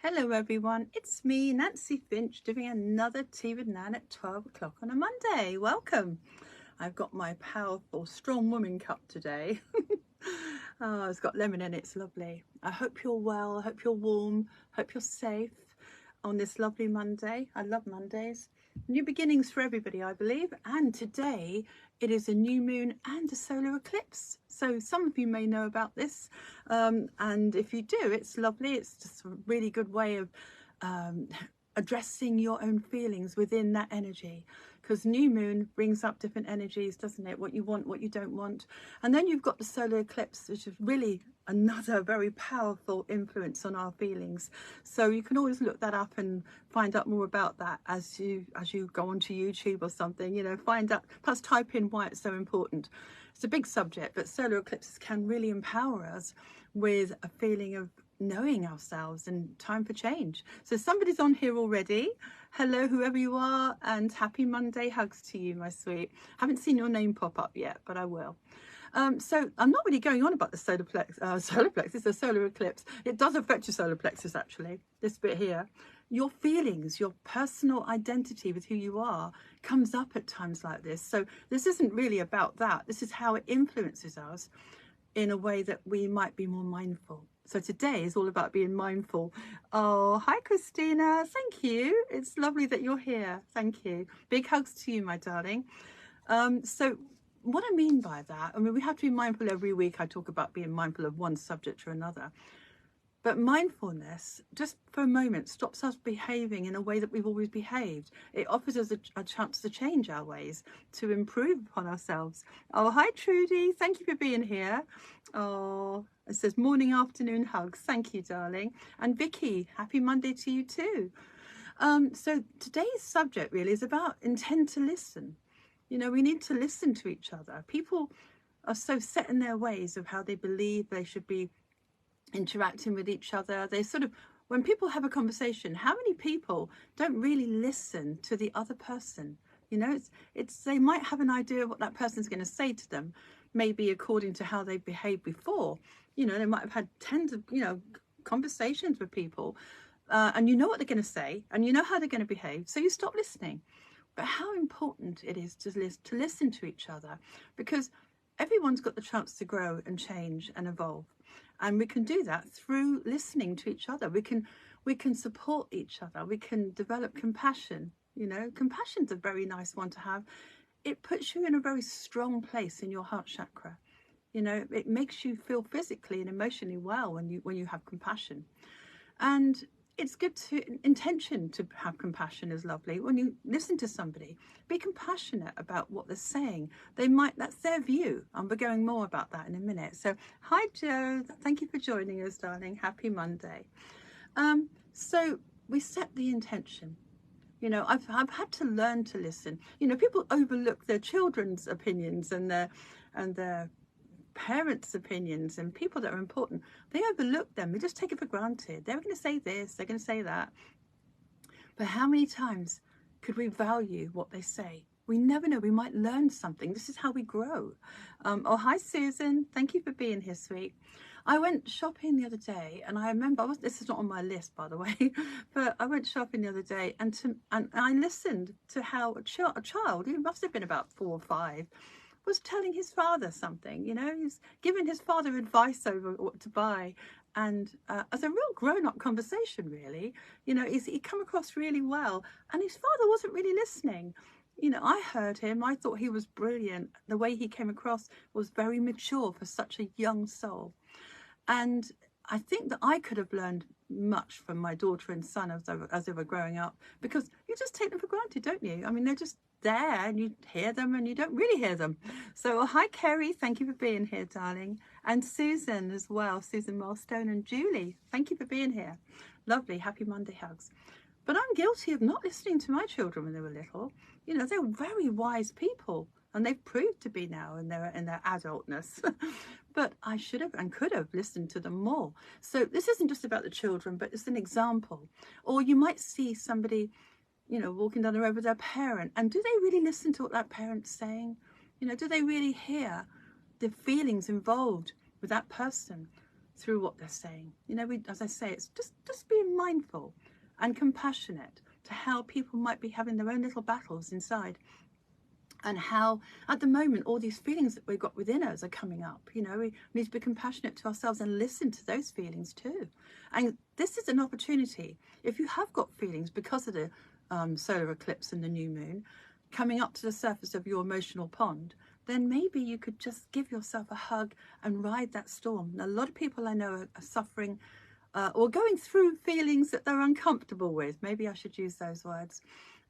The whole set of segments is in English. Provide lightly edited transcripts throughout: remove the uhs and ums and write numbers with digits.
Hello everyone, it's me, Nancy Finch, doing another Tea with Nan at 12 o'clock on a Monday. Welcome. I've got my powerful, strong woman cup today. Oh, it's got lemon in it, it's lovely. I hope you're well, I hope you're warm, hope you're safe on this lovely Monday. I love Mondays. New beginnings for everybody, I believe. And today it is a new moon and a solar eclipse. So some of you may know about this. And if you do, it's lovely. It's just a really good way of addressing your own feelings within that energy, because new moon brings up different energies, doesn't it? What you want, what you don't want. And then you've got the solar eclipse, which is really another very powerful influence on our feelings. So you can always look that up and find out more about that as you go onto YouTube or something, you know, find out, plus type in why it's so important. It's a big subject, but solar eclipses can really empower us with a feeling of knowing ourselves and time for change. So somebody's on here already. Hello, whoever you are, and happy Monday. Hugs to you, my sweet. Haven't seen your name pop up yet, but I will. So I'm not really going on about the solar plexus, the solar eclipse. It does affect your solar plexus, actually, this bit here. Your feelings, your personal identity with who you are comes up at times like this. So this isn't really about that. This is how it influences us in a way that we might be more mindful. So today is all about being mindful. Oh, hi, Christina. Thank you. It's lovely that you're here. Thank you. Big hugs to you, my darling. So what I mean by that, I mean, we have to be mindful every week. I talk about being mindful of one subject or another. But mindfulness, just for a moment, stops us behaving in a way that we've always behaved. It offers us a chance to change our ways, to improve upon ourselves. Oh, hi, Trudy. Thank you for being here. Oh, it says morning, afternoon hugs. Thank you, darling. And Vicky, happy Monday to you too. So today's subject really is about intend to listen. You know, we need to listen to each other. People are so set in their ways of how they believe they should be interacting with each other. They sort of, when people have a conversation, how many people don't really listen to the other person? You know, it's they might have an idea of what that person's going to say to them, maybe according to how they behaved before. You know, they might have had tens of, you know, conversations with people, and you know what they're going to say, and you know how they're going to behave, so you stop listening. But how important it is to listen to each other, because everyone's got the chance to grow and change and evolve. And we can do that through listening to each other. We can support each other. We can develop compassion. You know, compassion's a very nice one to have. It puts you in a very strong place in your heart chakra. You know, it makes you feel physically and emotionally well when you have compassion. And it's good to intention to have compassion is lovely. When you listen to somebody, be compassionate about what they're saying. That's their view. I'll be going more about that in a minute. So hi Joe, thank you for joining us, darling. Happy Monday. So we set the intention. You know, I've had to learn to listen. You know, people overlook their children's opinions and their parents' opinions and people that are important. They overlook them. They just take it for granted. They're going to say this, they're going to say that. But how many times could we value what they say? We never know. We might learn something. This is how we grow. Oh, hi, Susan. Thank you for being here, sweet. I went shopping the other day, and I remember, this is not on my list, by the way, but I went shopping the other day, and I listened to how a child, he must have been about 4 or 5, was telling his father something. You know, he's giving his father advice over what to buy, and as a real grown-up conversation, really. You know, he come across really well, and his father wasn't really listening. You know, I heard him, I thought he was brilliant. The way he came across was very mature for such a young soul. And I think that I could have learned much from my daughter and son as they were growing up, because you just take them for granted, don't you? I mean, they're just there and you hear them and you don't really hear them. So hi Kerry, thank you for being here, darling. And Susan as well, Susan Milestone, and Julie, thank you for being here. Lovely, happy Monday hugs. But I'm guilty of not listening to my children when they were little. You know, they were very wise people, and they've proved to be now in their adultness. But I should have and could have listened to them more. So this isn't just about the children, but it's an example. Or you might see somebody, you know, walking down the road with their parent, and do they really listen to what that parent's saying? You know, do they really hear the feelings involved with that person? through what they're saying. You know, as I say, it's just being mindful and compassionate to how people might be having their own little battles inside, and how at the moment all these feelings that we've got within us are coming up. You know, we need to be compassionate to ourselves and listen to those feelings too. And this is an opportunity, if you have got feelings because of the solar eclipse and the new moon coming up to the surface of your emotional pond, then maybe you could just give yourself a hug and ride that storm. Now, a lot of people I know are suffering or going through feelings that they're uncomfortable with. Maybe I should use those words.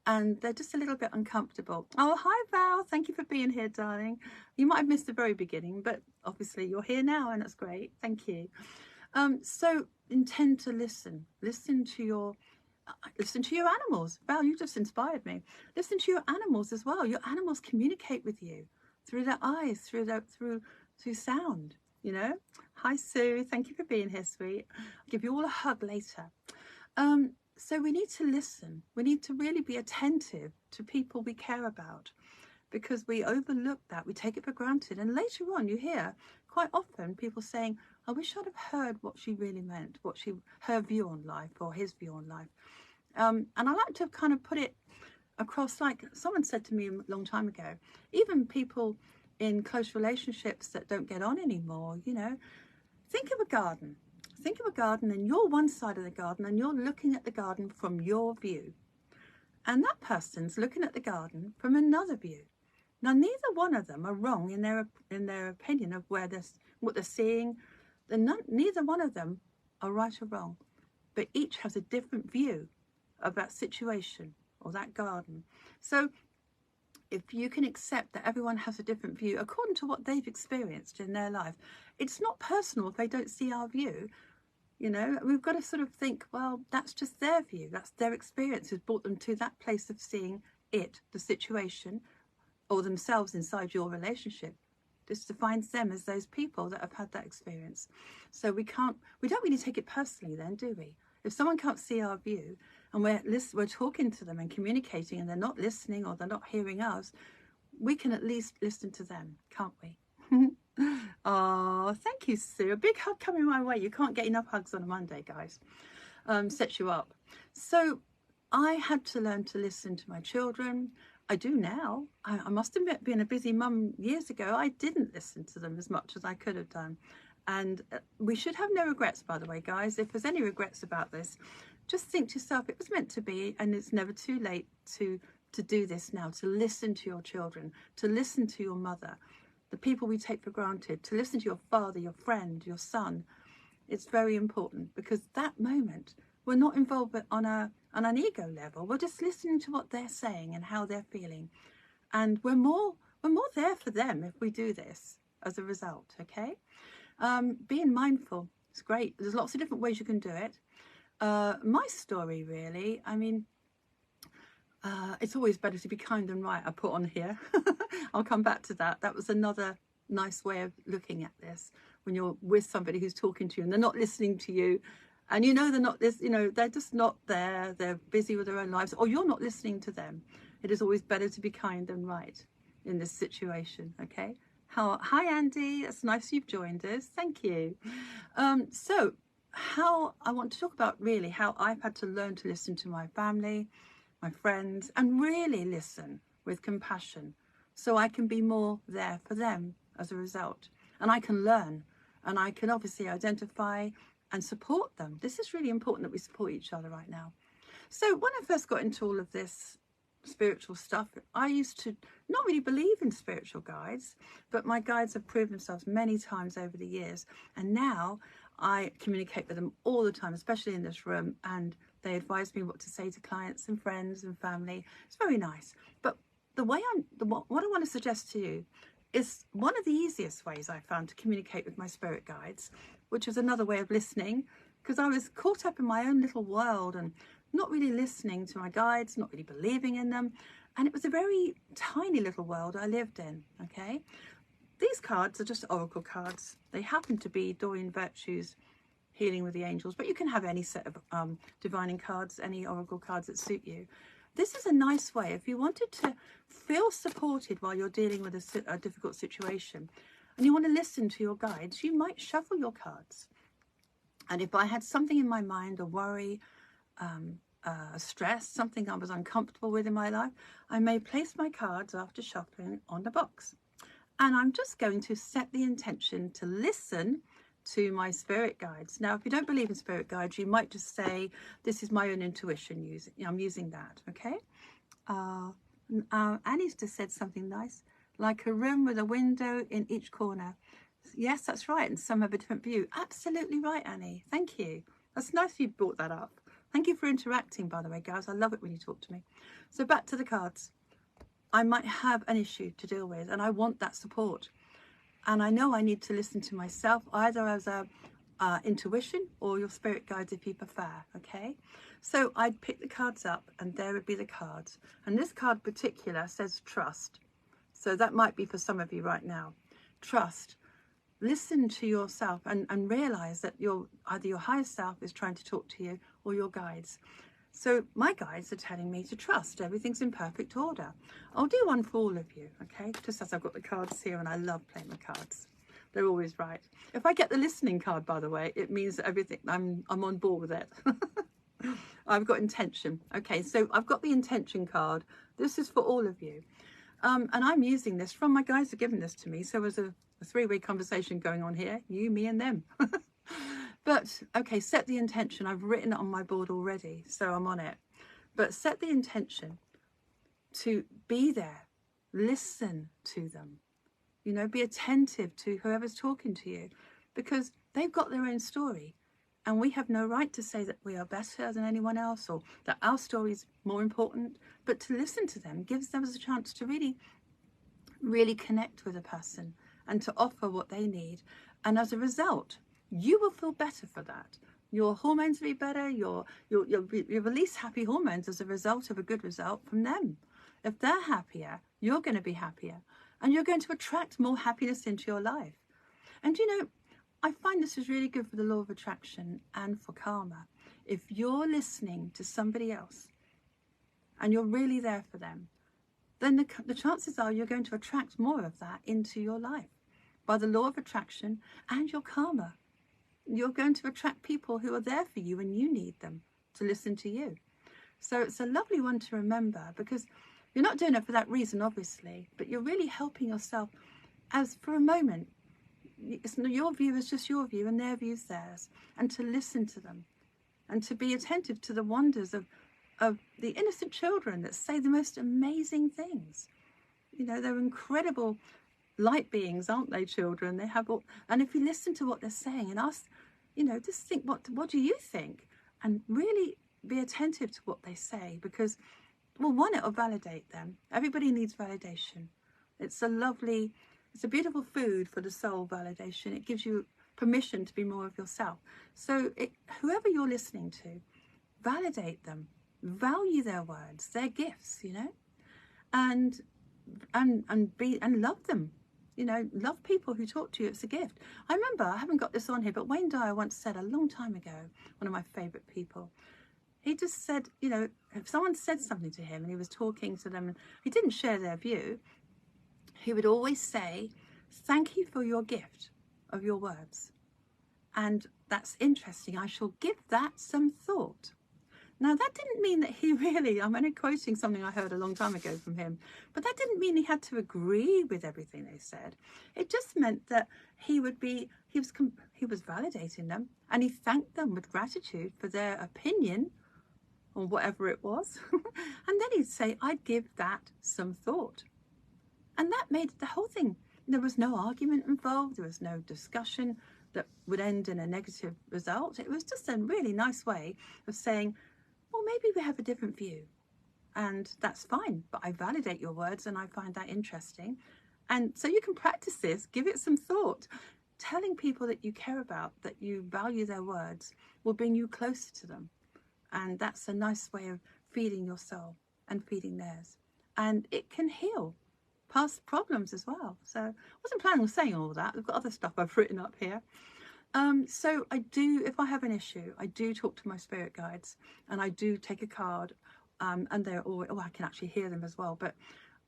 And they're just a little bit uncomfortable. Oh, hi, Val. Thank you for being here, darling. You might have missed the very beginning, but obviously you're here now, and that's great. Thank you. So intend to listen. Listen to your animals. Val, you just inspired me. Listen to your animals as well. Your animals communicate with you through their eyes, through sound. You know. Hi, Sue. Thank you for being here, sweet. I'll give you all a hug later. So we need to listen. We need to really be attentive to people we care about, because we overlook that. We take it for granted. And later on, you hear quite often people saying, I wish I'd have heard what she really meant, her view on life or his view on life. And I like to kind of put it across, like someone said to me a long time ago, even people in close relationships that don't get on anymore, you know, think of a garden. Think of a garden, and you're one side of the garden and you're looking at the garden from your view. And that person's looking at the garden from another view. Now, neither one of them are wrong in their opinion of what they're seeing. Neither one of them are right or wrong, but each has a different view of that situation or that garden. So if you can accept that everyone has a different view according to what they've experienced in their life, it's not personal if they don't see our view. You know, we've got to sort of think, well, that's just their view. That's their experience has brought them to that place of seeing the situation, or themselves inside your relationship. This defines them as those people that have had that experience. So we don't really take it personally then, do we? If someone can't see our view and we're talking to them and communicating and they're not listening or they're not hearing us, we can at least listen to them, can't we? Oh, thank you, Sue. A big hug coming my way. You can't get enough hugs on a Monday, guys. Sets you up. So I had to learn to listen to my children. I do now. I must admit, being a busy mum years ago, I didn't listen to them as much as I could have done. And we should have no regrets, by the way, guys. If there's any regrets about this, just think to yourself, it was meant to be, and it's never too late to do this now, to listen to your children, to listen to your mother, the people we take for granted, to listen to your father, your friend, your son. It's very important, because that moment, we're not involved on an ego level. We're just listening to what they're saying and how they're feeling. And we're more there for them if we do this as a result, okay? Being mindful is great. There's lots of different ways you can do it. My story, really, I mean, it's always better to be kind than right, I put on here. I'll come back to that. That was another nice way of looking at this. When you're with somebody who's talking to you and they're not listening to you, and you know they're just not there, they're busy with their own lives, or you're not listening to them. It is always better to be kind than right in this situation, okay? Hi, Andy. That's nice you've joined us. Thank you. So how I want to talk about really how I've had to learn to listen to my family, my friends, and really listen with compassion, so I can be more there for them as a result. And I can learn, and I can obviously identify and support them. This is really important that we support each other right now. So when I first got into all of this spiritual stuff, I used to not really believe in spiritual guides, but my guides have proved themselves many times over the years. And now I communicate with them all the time, especially in this room, and they advise me what to say to clients and friends and family. It's very nice. But what I want to suggest to you is one of the easiest ways I found to communicate with my spirit guides, which is another way of listening, because I was caught up in my own little world and not really listening to my guides, not really believing in them. And it was a very tiny little world I lived in, okay? These cards are just oracle cards. They happen to be Doreen Virtue's Healing with the Angels, but you can have any set of divining cards, any oracle cards that suit you. This is a nice way, if you wanted to feel supported while you're dealing with a difficult situation, and you want to listen to your guides, you might shuffle your cards And if I had something in my mind, a worry, stress, something I was uncomfortable with in my life, I may place my cards after shuffling on the box. And I'm just going to set the intention to listen to my spirit guides. Now, if you don't believe in spirit guides, you might just say, this is my own intuition. I'm using that, okay? Annie's just said something nice, like a room with a window in each corner. Yes, that's right. And some have a different view. Absolutely right, Annie. Thank you. That's nice you brought that up. Thank you for interacting, by the way, guys. I love it when you talk to me. So back to the cards. I might have an issue to deal with, and I want that support. And I know I need to listen to myself, either as a intuition or your spirit guides if you prefer, okay? So I'd pick the cards up, and there would be the cards. And this card in particular says trust. So that might be for some of you right now. Trust. Listen to yourself and realize that either your higher self is trying to talk to you or your guides. So my guides are telling me to trust. Everything's in perfect order. I'll do one for all of you, okay? Just as I've got the cards here, and I love playing the cards. They're always right. If I get the listening card, by the way, it means that everything, I'm on board with it. I've got intention. Okay, so I've got the intention card. This is for all of you. And I'm using this from my guides have given this to me. So there's a 3-way conversation going on here, you, me, and them. But, okay, set the intention. I've written it on my board already, so I'm on it. But set the intention to be there. Listen to them. You know, be attentive to whoever's talking to you, because they've got their own story. And we have no right to say that we are better than anyone else or that our story is more important. But to listen to them gives them a chance to really connect with a person and to offer what they need. And as a result, you will feel better for that. Your hormones will be better. You'll release happy hormones as a result of a good result from them. If they're happier, you're going to be happier. And you're going to attract more happiness into your life. And you know, I find this is really good for the law of attraction and for karma. If you're listening to somebody else and you're really there for them, then the chances are you're going to attract more of that into your life by the law of attraction and your karma. You're going to attract people who are there for you when you need them to listen to you. So it's a lovely one to remember, because you're not doing it for that reason, obviously, but you're really helping yourself as for a moment. Your view is just your view and their view is theirs, and to listen to them and to be attentive to the wonders of the innocent children that say the most amazing things. You know, they're incredible light beings, aren't they, children? They have all, and if you listen to what they're saying and ask, you know, just think, what do you think? And really be attentive to what they say, because, well, one, it'll validate them. Everybody needs validation. It's a beautiful food for the soul, validation. It gives you permission to be more of yourself. So whoever you're listening to, validate them, value their words, their gifts, you know, and love them. You know, love people who talk to you. It's a gift. I remember, I haven't got this on here, but Wayne Dyer once said a long time ago, one of my favorite people, he just said, you know, if someone said something to him and he was talking to them and he didn't share their view, he would always say, thank you for your gift of your words. And that's interesting. I shall give that some thought. Now, that didn't mean that he really, I'm only quoting something I heard a long time ago from him, but that didn't mean he had to agree with everything they said. It just meant that he was validating them, and he thanked them with gratitude for their opinion or whatever it was. And then he'd say, I'd give that some thought. And that made the whole thing, there was no argument involved, there was no discussion that would end in a negative result. It was just a really nice way of saying, well, maybe we have a different view, and that's fine, but I validate your words and I find that interesting. And so you can practice this, give it some thought. Telling people that you care about, that you value their words, will bring you closer to them. And that's a nice way of feeding your soul and feeding theirs. And it can heal past problems as well. So I wasn't planning on saying all that. I've got other stuff I've written up here. So I do, if I have an issue, I do talk to my spirit guides, and I do take a card, and they're all, I can actually hear them as well. But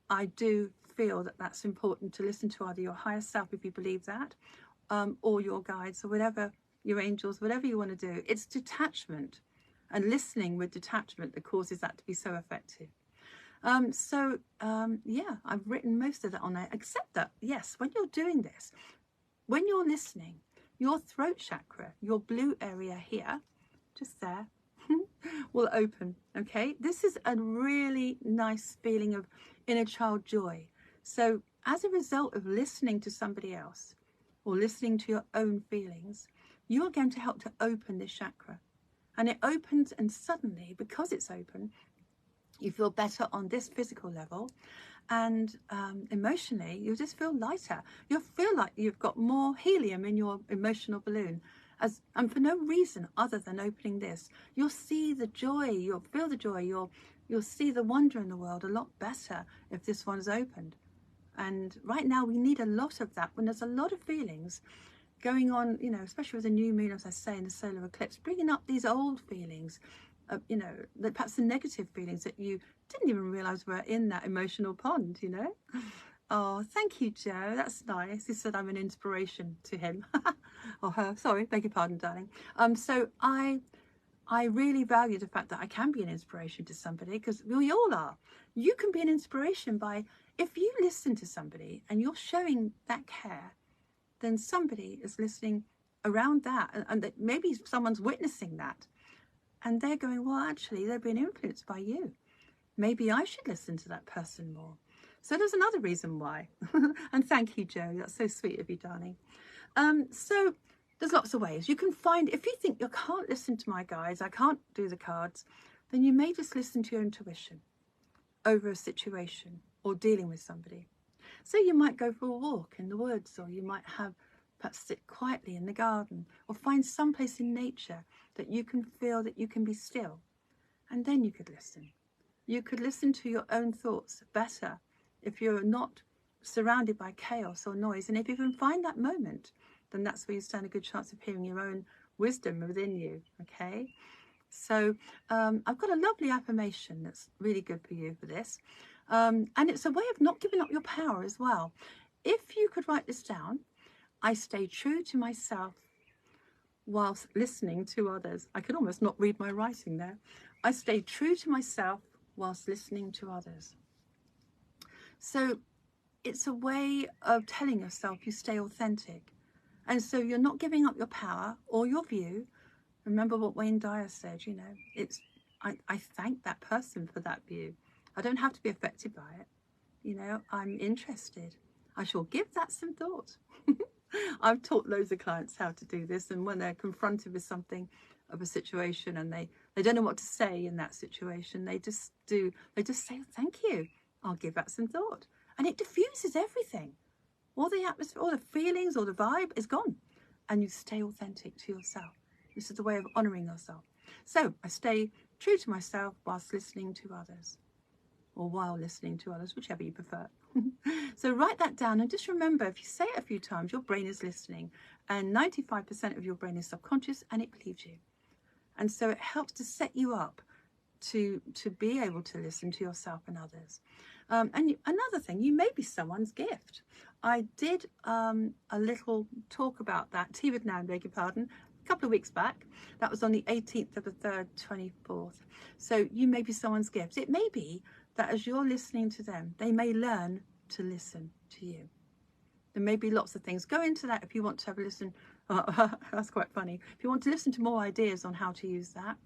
I do feel that that's important to listen to either your higher self, if you believe that, or your guides, or whatever your angels, whatever you want to do. It's detachment and listening with detachment that causes that to be so effective. Yeah, I've written most of that on there, except that, yes, when you're doing this, when you're listening, your throat chakra, your blue area here, just there, will open, okay? This is a really nice feeling of inner child joy. So as a result of listening to somebody else or listening to your own feelings, you are going to help to open this chakra. And it opens, and suddenly, because it's open, you feel better on this physical level, and emotionally you'll just feel lighter. You'll feel like you've got more helium in your emotional balloon, and for no reason other than opening this. You'll see the joy, you'll feel the joy, you'll see the wonder in the world a lot better if this one's opened. And right now we need a lot of that when there's a lot of feelings going on, you know, especially with the new moon, as I say, in the solar eclipse, bringing up these old feelings, you know, perhaps the negative feelings that you didn't even realize were in that emotional pond, you know. Oh, thank you, Joe. That's nice. He said I'm an inspiration to him or her. Sorry, beg your pardon, darling. So I really value the fact that I can be an inspiration to somebody, because we all are. You can be an inspiration by, if you listen to somebody and you're showing that care, then somebody is listening around that, and that maybe someone's witnessing that, and they're going, well, actually, they're being influenced by you. Maybe I should listen to that person more. So there's another reason why. And thank you, Joe. That's so sweet of you, darling. So there's lots of ways. You can find, if you think you can't listen to my guides, I can't do the cards, then you may just listen to your intuition over a situation or dealing with somebody. So you might go for a walk in the woods, or you might perhaps sit quietly in the garden, or find some place in nature that you can feel that you can be still. And then you could listen. You could listen to your own thoughts better if you're not surrounded by chaos or noise. And if you can find that moment, then that's where you stand a good chance of hearing your own wisdom within you, okay? So I've got a lovely affirmation that's really good for you for this. And it's a way of not giving up your power as well. If you could write this down: I stay true to myself whilst listening to others. I could almost not read my writing there. I stay true to myself whilst listening to others. So it's a way of telling yourself you stay authentic. And so you're not giving up your power or your view. Remember what Wayne Dyer said, you know, I thank that person for that view. I don't have to be affected by it. You know, I'm interested. I shall give that some thought. I've taught loads of clients how to do this, and when they're confronted with something of a situation and they don't know what to say in that situation, they just say, thank you, I'll give that some thought. And it diffuses everything. All the atmosphere, all the feelings, all the vibe is gone. And you stay authentic to yourself. This is the way of honouring yourself. So I stay true to myself whilst listening to others, or while listening to others, whichever you prefer. So write that down, and just remember, if you say it a few times, your brain is listening, and 95% of your brain is subconscious, and it believes you. And so it helps to set you up to be able to listen to yourself and others. Another thing, you may be someone's gift. I did a little talk about that, Tea with Nan, beg your pardon, a couple of weeks back. That was on the 18th of the 3rd, 24th. So you may be someone's gift. It may be that as you're listening to them, they may learn to listen to you. There may be lots of things. Go into that if you want to have a listen. Oh, that's quite funny. If you want to listen to more ideas on how to use that.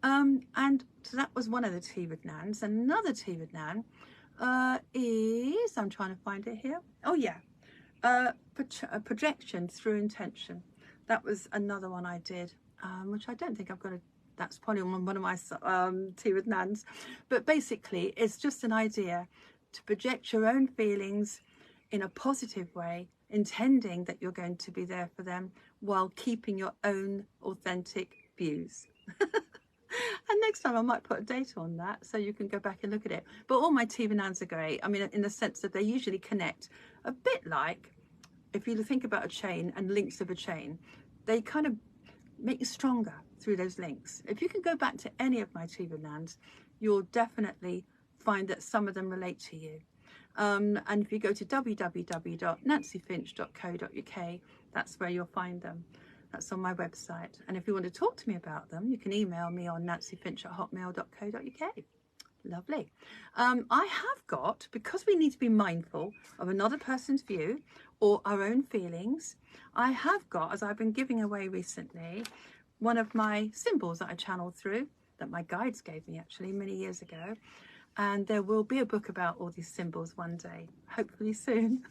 And so that was one of the Tea with Nans. Another Tea with Nan is, I'm trying to find it here. Oh yeah, projection through intention. That was another one I did, which I don't think I've got that's probably one of my Tea with Nans. But basically, it's just an idea to project your own feelings in a positive way, intending that you're going to be there for them while keeping your own authentic views. And next time I might put a date on that so you can go back and look at it. But all my Tea with Nans are great. I mean, in the sense that they usually connect a bit like, if you think about a chain and links of a chain, they kind of make you stronger through those links. If you can go back to any of my Tea with Nans, you'll definitely find that some of them relate to you. And if you go to www.nancyfinch.co.uk, that's where you'll find them. That's on my website. And if you want to talk to me about them, you can email me on nancyfinch@hotmail.co.uk. Lovely. I have got, because we need to be mindful of another person's view or our own feelings, I have got, as I've been giving away recently, one of my symbols that I channeled through, that my guides gave me actually many years ago. And there will be a book about all these symbols one day, hopefully soon.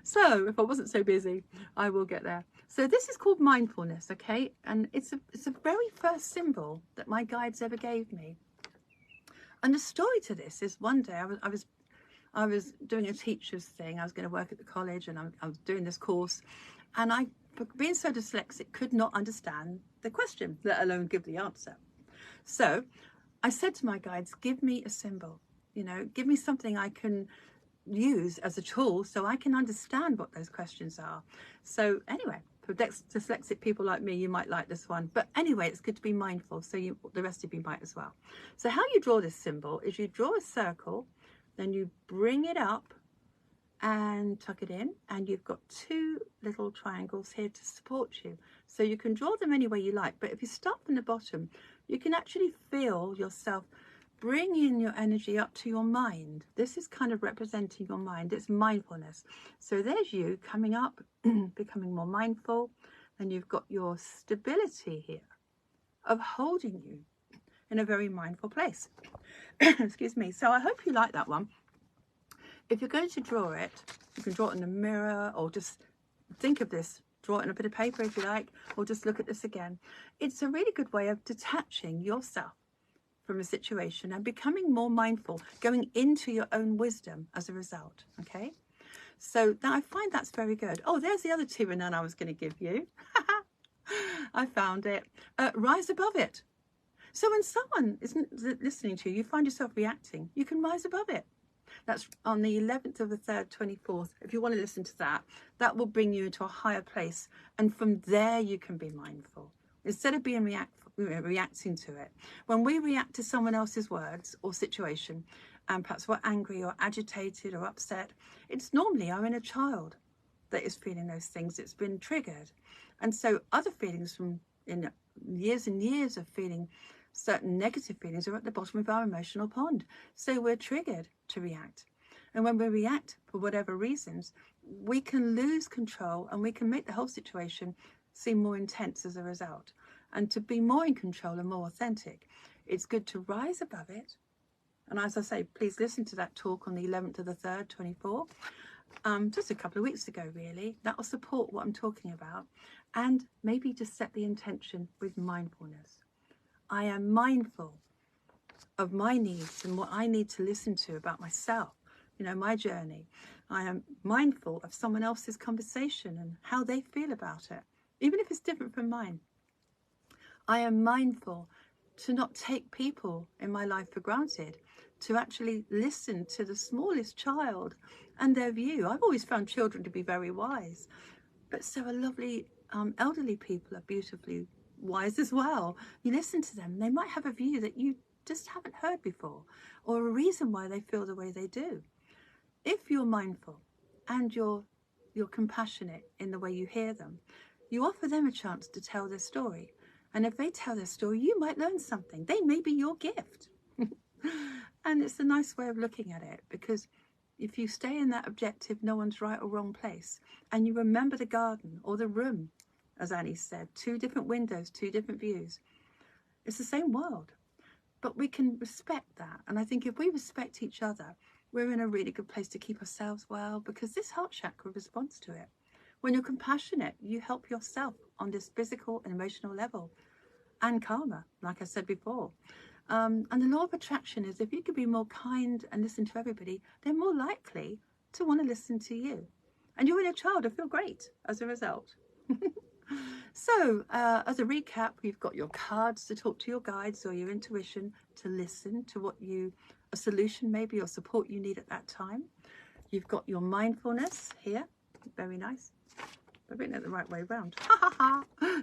So if I wasn't so busy, I will get there. So this is called mindfulness, okay? And it's a very first symbol that my guides ever gave me. And the story to this is, one day I was doing a teacher's thing. I was going to work at the college, and I was doing this course, and I, being so dyslexic, could not understand the question, let alone give the answer. So I said to my guides, give me a symbol, you know, give me something I can use as a tool so I can understand what those questions are. So anyway, for dyslexic people like me, you might like this one. But anyway, it's good to be mindful, so the rest of you might as well. So how you draw this symbol is you draw a circle, then you bring it up and tuck it in, and you've got two little triangles here to support you. So you can draw them any way you like, but if you start from the bottom, you can actually feel yourself bringing your energy up to your mind. This is kind of representing your mind. It's mindfulness. So there's you coming up, becoming more mindful, and you've got your stability here of holding you in a very mindful place. Excuse me. So I hope you like that one. If you're going to draw it, you can draw it in the mirror, or just think of this, draw it on a bit of paper if you like, or just look at this again. It's a really good way of detaching yourself from a situation and becoming more mindful, going into your own wisdom as a result, okay? So now I find that's very good. Oh, there's the other two and none I was going to give you. I found it. Rise above it. So when someone isn't listening to you, you find yourself reacting, you can rise above it. That's on the 11th of the 3rd, 24th. If you want to listen to that, that will bring you into a higher place. And from there, you can be mindful. Instead of being reacting to it. When we react to someone else's words or situation, and perhaps we're angry or agitated or upset, it's normally our inner child that is feeling those things. It's been triggered. And so other feelings from in years and years of feeling certain negative feelings are at the bottom of our emotional pond. So we're triggered to react. And when we react for whatever reasons, we can lose control, and we can make the whole situation seem more intense as a result. And to be more in control and more authentic, it's good to rise above it. And as I say, please listen to that talk on the 11th of the 3rd, 24, just a couple of weeks ago, really. That will support what I'm talking about. And maybe just set the intention with mindfulness. I am mindful of my needs and what I need to listen to about myself, you know, my journey. I am mindful of someone else's conversation and how they feel about it, even if it's different from mine. I am mindful to not take people in my life for granted, to actually listen to the smallest child and their view. I've always found children to be very wise, but so are lovely elderly people are beautifully wise as well. You listen to them, they might have a view that you just haven't heard before, or a reason why they feel the way they do. If you're mindful and you're compassionate in the way you hear them, you offer them a chance to tell their story. And if they tell their story, you might learn something. They may be your gift. And it's a nice way of looking at it, because if you stay in that objective, no one's right or wrong place, and you remember the garden or the room, as Annie said, 2 different windows, 2 different views, it's the same world. But we can respect that. And I think if we respect each other, we're in a really good place to keep ourselves well, because this heart chakra responds to it. When you're compassionate, you help yourself on this physical and emotional level, and karma, like I said before. And the law of attraction is, if you could be more kind and listen to everybody, they're more likely to want to listen to you. And your inner child will feel great as a result. So, as a recap, you've got your cards to talk to your guides or your intuition to listen to what a solution maybe or support you need at that time. You've got your mindfulness here. Very nice. I've written it the right way around.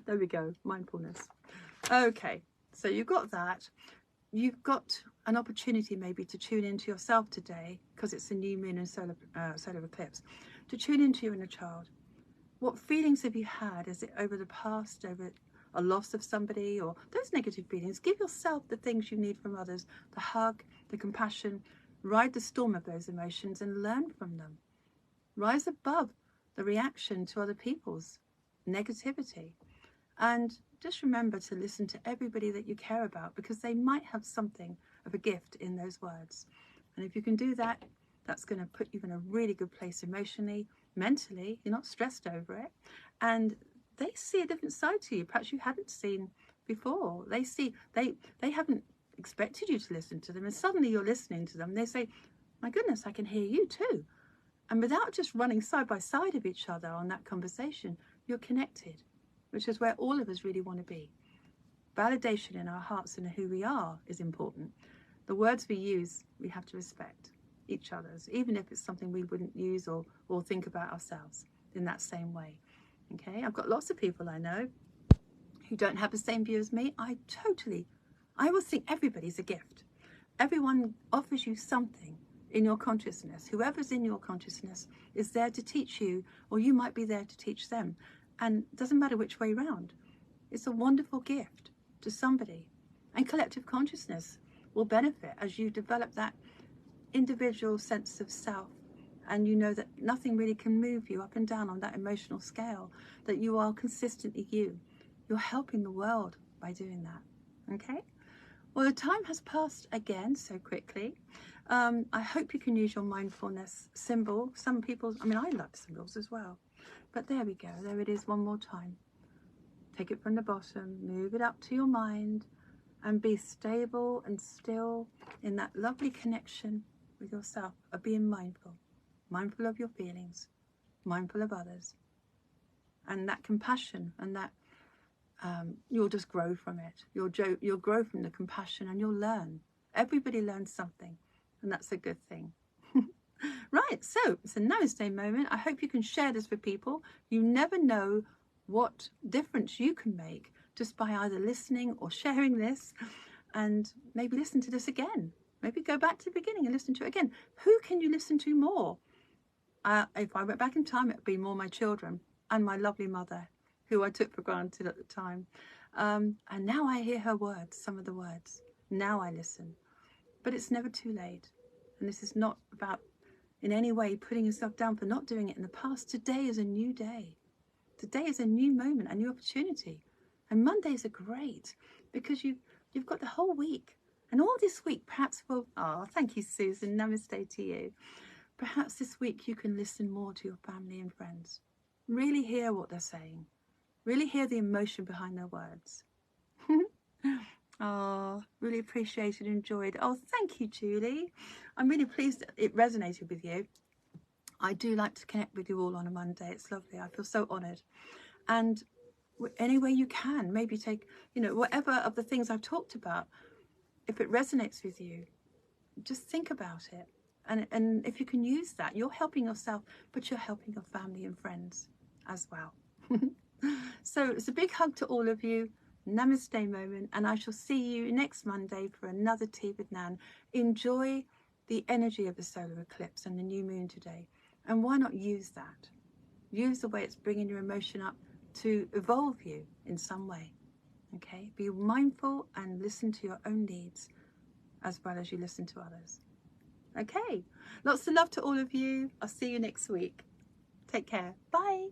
There we go, mindfulness. Okay, so you've got that. You've got an opportunity maybe to tune into yourself today, because it's a new moon and solar eclipse, to tune into your inner child. What feelings have you had? Is it over the past, over a loss of somebody, or those negative feelings? Give yourself the things you need from others, the hug, the compassion. Ride the storm of those emotions and learn from them. Rise above the reaction to other people's negativity. And just remember to listen to everybody that you care about, because they might have something of a gift in those words. And if you can do that, that's going to put you in a really good place emotionally, mentally. You're not stressed over it. And they see a different side to you, perhaps you hadn't seen before. They haven't expected you to listen to them, and suddenly you're listening to them. They say, my goodness, I can hear you too. And without just running side by side of each other on that conversation, you're connected, which is where all of us really want to be. Validation in our hearts and who we are is important. The words we use, we have to respect each other's, even if it's something we wouldn't use or think about ourselves in that same way. Okay, I've got lots of people I know who don't have the same view as me. I always think everybody's a gift. Everyone offers you something in your consciousness. Whoever's in your consciousness is there to teach you, or you might be there to teach them. And it doesn't matter which way round. It's a wonderful gift to somebody. And collective consciousness will benefit as you develop that individual sense of self. And you know that nothing really can move you up and down on that emotional scale, that you are consistently you. You're helping the world by doing that. Okay? Well, the time has passed again so quickly. I hope you can use your mindfulness symbol. Some people, I love symbols as well. But there we go. There it is one more time. Take it from the bottom, move it up to your mind, and be stable and still in that lovely connection with yourself of being mindful. Mindful of your feelings, mindful of others. And that compassion and that you'll just grow from it. You'll grow from the compassion, and you'll learn. Everybody learns something, and that's a good thing. Right, so it's a Namaste moment. I hope you can share this with people. You never know what difference you can make just by either listening or sharing this, and maybe listen to this again. Maybe go back to the beginning and listen to it again. Who can you listen to more? If I went back in time, it would be more my children and my lovely mother, who I took for granted at the time. And now I hear her words, some of the words. Now I listen. But it's never too late. And this is not about in any way putting yourself down for not doing it in the past. Today is a new day. Today is a new moment, a new opportunity. And Mondays are great because you've got the whole week. And all this week, perhaps thank you, Susan. Namaste to you. Perhaps this week you can listen more to your family and friends. Really hear what they're saying. Really hear the emotion behind their words. Really appreciated and enjoyed. Thank you, Julie. I'm really pleased that it resonated with you. I do like to connect with you all on a Monday. It's lovely. I feel so honoured. And any way you can, maybe take, whatever of the things I've talked about, if it resonates with you, just think about it. And if you can use that, you're helping yourself, but you're helping your family and friends as well. So it's a big hug to all of you. Namaste moment, and I shall see you next Monday for another Tea with Nan. Enjoy the energy of the solar eclipse and the new moon today, and why not use that? Use the way it's bringing your emotion up to evolve you in some way. Okay, be mindful and listen to your own needs as well as you listen to others. Okay, lots of love to all of you. I'll see you next week. Take care. Bye.